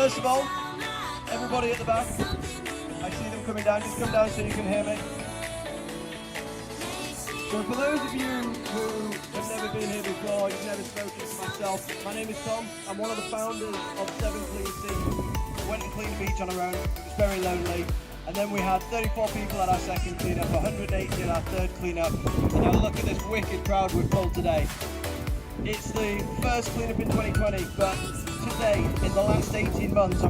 First of all, everybody at the back, I see them coming down, just come down so you can hear me. So for those of you who have never been here before, you've never spoken to myself, my name is Tom. I'm one of the founders of 7 Clean Sea. We went and cleaned the beach on our own, it was very lonely. And then we had 34 people at our second cleanup, 180 at our third cleanup. And now look at this wicked crowd we've pulled today. It's the first cleanup in 2020, but today, in the last 18 months,